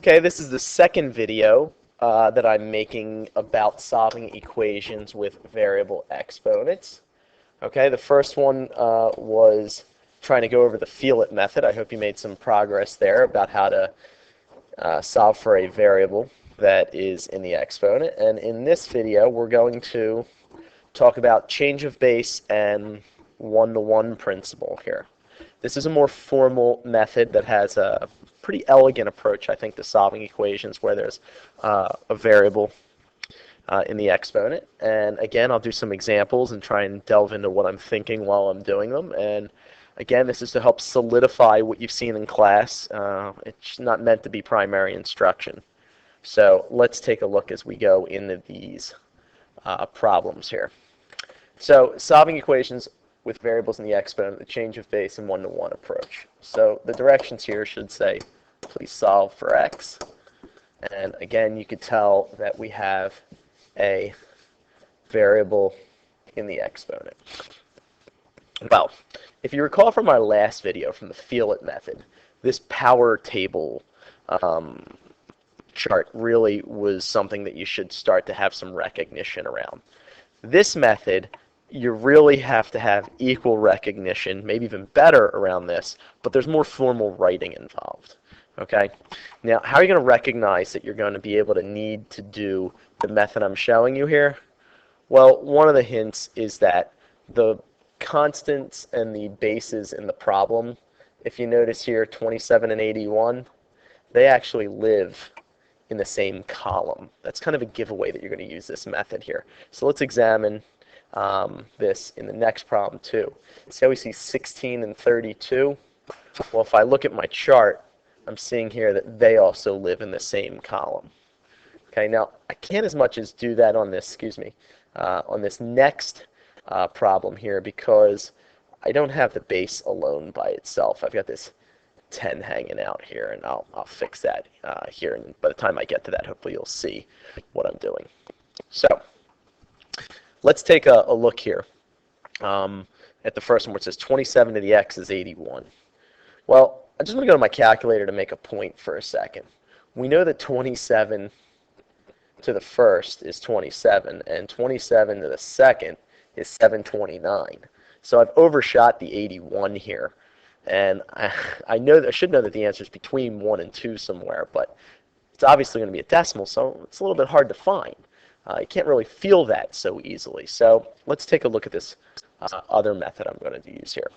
Okay, this is the second video that I'm making about solving equations with variable exponents. Okay, the first one was trying to go over the feel-it method. I hope you made some progress there about how to solve for a variable that is in the exponent. And in this video, we're going to talk about change of base and one-to-one principle here. This is a more formal method that has a pretty elegant approach, I think, to solving equations where there's a variable in the exponent. And again, I'll do some examples and try and delve into what I'm thinking while I'm doing them. And again, this is to help solidify what you've seen in class. It's not meant to be primary instruction. So let's take a look as we go into these problems here. So solving equations with variables in the exponent, the change of base, and one-to-one approach. So the directions here should say, please solve for x. And again, you could tell that we have a variable in the exponent. Well, if you recall from our last video, from the feel-it method, this power table chart really was something that you should start to have some recognition around. This method, you really have to have equal recognition, maybe even better around this, but there's more formal writing involved. Okay? Now, how are you going to recognize that you're going to be able to need to do the method I'm showing you here? Well, one of the hints is that the constants and the bases in the problem, if you notice here, 27 and 81, they actually live in the same column. That's kind of a giveaway that you're going to use this method here. So let's examine this in the next problem too. See how we see 16 and 32? Well, if I look at my chart, I'm seeing here that they also live in the same column. Okay, now I can't as much as do that on this, on this next problem here because I don't have the base alone by itself. I've got this 10 hanging out here, and I'll fix that here. And by the time I get to that, hopefully you'll see what I'm doing. So let's take a look here at the first one where it says 27 to the x is 81. Well, I just want to go to my calculator to make a point for a second. We know that 27 to the first is 27, and 27 to the second is 729. So I've overshot the 81 here. And I should know that the answer is between 1 and 2 somewhere, but it's obviously going to be a decimal, so it's a little bit hard to find. You can't really feel that so easily. So let's take a look at this other method I'm going to use here.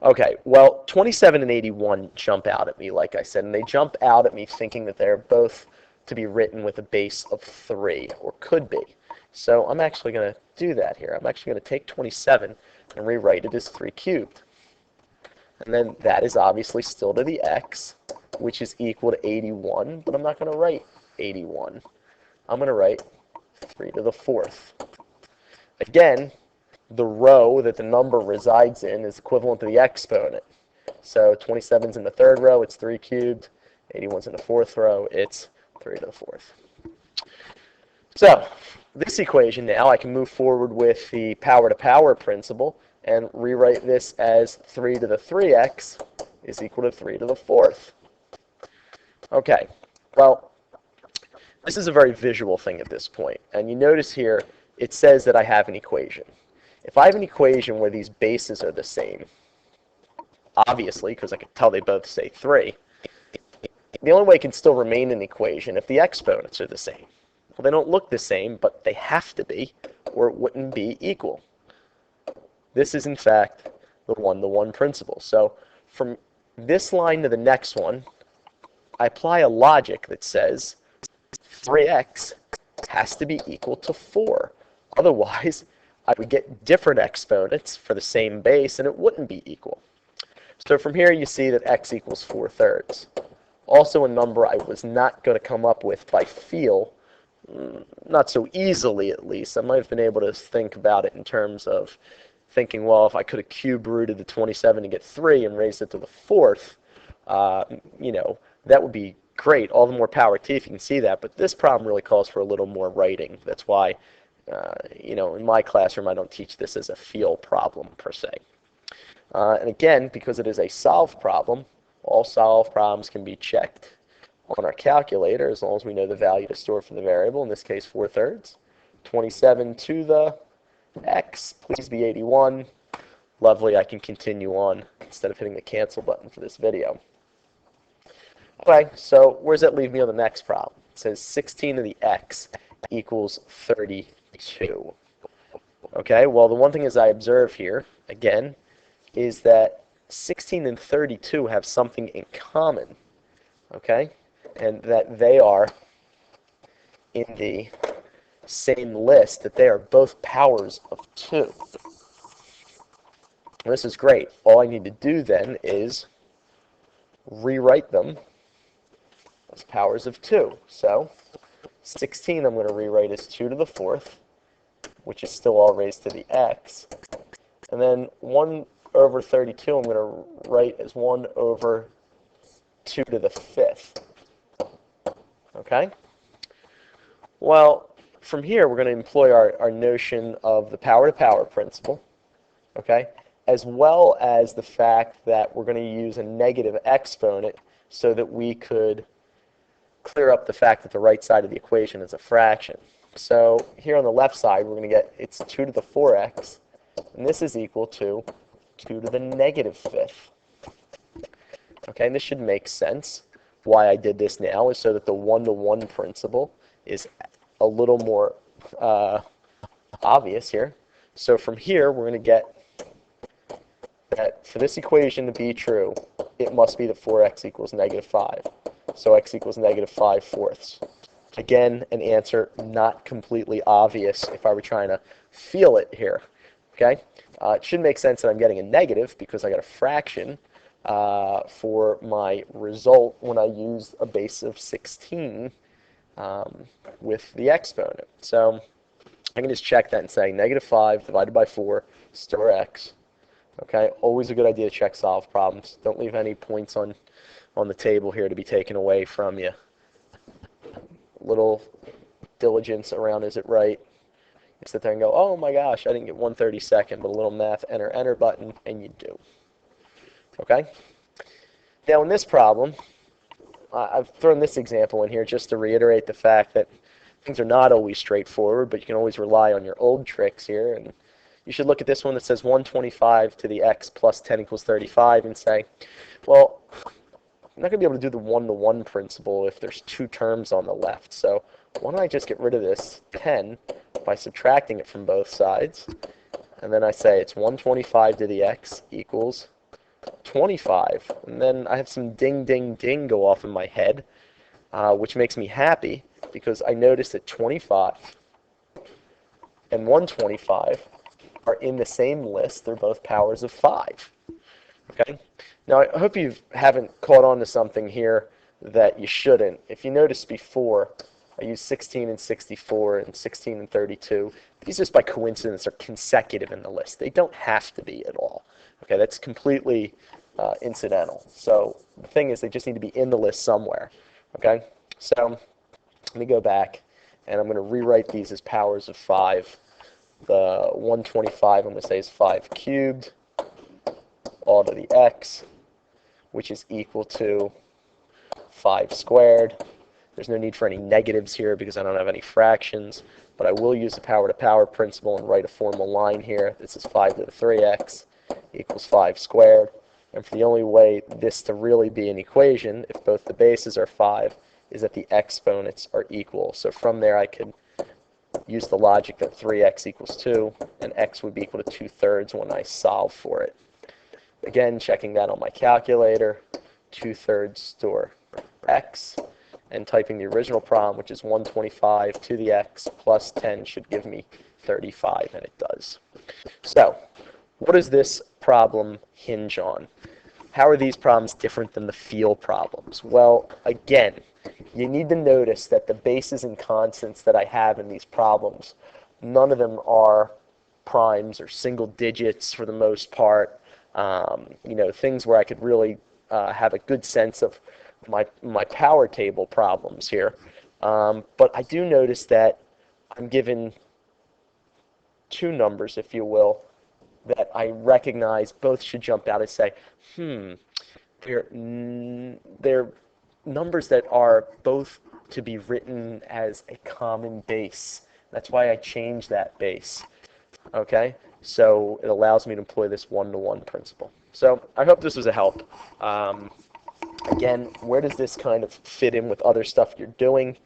Okay, well, 27 and 81 jump out at me, like I said, and they jump out at me thinking that they're both to be written with a base of 3, or could be. So I'm actually going to do that here. I'm actually going to take 27 and rewrite it as 3 cubed. And then that is obviously still to the x, which is equal to 81, but I'm not going to write 81. I'm going to write 3 to the 4th. Again, the row that the number resides in is equivalent to the exponent. So 27's in the 3rd row, it's 3 cubed. 81's in the 4th row, it's 3 to the 4th. So this equation now, I can move forward with the power-to-power principle and rewrite this as 3 to the 3x is equal to 3 to the 4th. Okay, well, this is a very visual thing at this point. And you notice here, it says that I have an equation. If I have an equation where these bases are the same, obviously, because I can tell they both say 3, the only way it can still remain an equation if the exponents are the same. Well, they don't look the same, but they have to be, or it wouldn't be equal. This is, in fact, the one-to-one principle. So from this line to the next one, I apply a logic that says 3x has to be equal to 4. Otherwise, I would get different exponents for the same base, and it wouldn't be equal. So from here, you see that x equals 4/3. Also a number I was not going to come up with by feel, not so easily at least. I might have been able to think about it in terms of thinking, well, if I could have cube rooted the 27 to get 3 and raised it to the 4th, that would be great. All the more power to you if you can see that. But this problem really calls for a little more writing. That's why, in my classroom, I don't teach this as a feel problem per se. And again, because it is a solve problem, all solve problems can be checked on our calculator, as long as we know the value to store for the variable, in this case 4/3. 27 to the x, please be 81. Lovely, I can continue on instead of hitting the cancel button for this video. Okay, so where does that leave me on the next problem? It says 16 to the x equals 32. Okay, well the one thing is I observe here, again, is that 16 and 32 have something in common, okay, and that they are in the same list, that they are both powers of 2. This is great. All I need to do then is rewrite them as powers of 2. So 16 I'm going to rewrite as 2 to the 4th, which is still all raised to the x. And then 1 over 32 I'm going to write as 1 over 2 to the 5th. Okay? Well, from here we're going to employ our notion of the power-to-power principle, okay, as well as the fact that we're going to use a negative exponent so that we could clear up the fact that the right side of the equation is a fraction. So here on the left side, we're going to get it's 2 to the 4x, and this is equal to 2 to the negative 5th. Okay, and this should make sense. Why I did this now is so that the one-to-one principle is a little more obvious here. So from here, we're going to get that for this equation to be true, it must be that 4x equals negative 5. So x equals negative 5/4. Again, an answer not completely obvious if I were trying to feel it here. Okay, it should make sense that I'm getting a negative because I got a fraction for my result when I used a base of 16 with the exponent. So I can just check that and say negative 5 divided by 4, store x. Okay, always a good idea to check solve problems. Don't leave any points on the table here to be taken away from you. Little diligence around is it right. You sit there and go, oh my gosh, I didn't get 1/32, but a little math, enter button, and you do. Okay? Now in this problem, I've thrown this example in here just to reiterate the fact that things are not always straightforward, but you can always rely on your old tricks here. And you should look at this one that says 125 to the x plus 10 equals 35 and say, well, I'm not going to be able to do the one-to-one principle if there's two terms on the left. So why don't I just get rid of this 10 by subtracting it from both sides. And then I say it's 125 to the x equals 25. And then I have some ding, ding, ding go off in my head, which makes me happy because I notice that 25 and 125 are in the same list. They're both powers of 5. Okay? Now, I hope you haven't caught on to something here that you shouldn't. If you noticed before, I used 16 and 64 and 16 and 32. These just by coincidence are consecutive in the list. They don't have to be at all. Okay, that's completely incidental. So the thing is, they just need to be in the list somewhere. Okay, so let me go back, and I'm going to rewrite these as powers of 5. The 125 I'm going to say is 5 cubed, all to the x, which is equal to 5 squared. There's no need for any negatives here because I don't have any fractions, but I will use the power-to-power principle and write a formal line here. This is 5 to the 3x equals 5 squared. And for the only way this to really be an equation, if both the bases are 5, is that the exponents are equal. So from there I could use the logic that 3x equals 2, and x would be equal to 2/3 when I solve for it. Again, checking that on my calculator, 2/3 store x, and typing the original problem, which is 125 to the x plus 10 should give me 35, and it does. So, what does this problem hinge on? How are these problems different than the feel problems? Well, again, you need to notice that the bases and constants that I have in these problems, none of them are primes or single digits for the most part. Things where I could really have a good sense of my power table problems here. But I do notice that I'm given two numbers, if you will, that I recognize both should jump out and say, they're numbers that are both to be written as a common base. That's why I changed that base. Okay, so it allows me to employ this one-to-one principle. So I hope this was a help. Again, where does this kind of fit in with other stuff you're doing?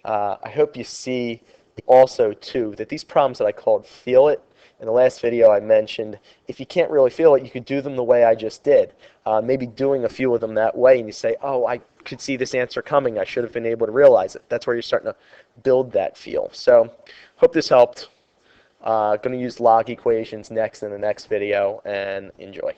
I hope you see also, too, that these problems that I called feel it, in the last video I mentioned, if you can't really feel it, you could do them the way I just did. Maybe doing a few of them that way, and you say, oh, I could see this answer coming. I should have been able to realize it. That's where you're starting to build that feel. So hope this helped. Going to use log equations next in the next video, and enjoy.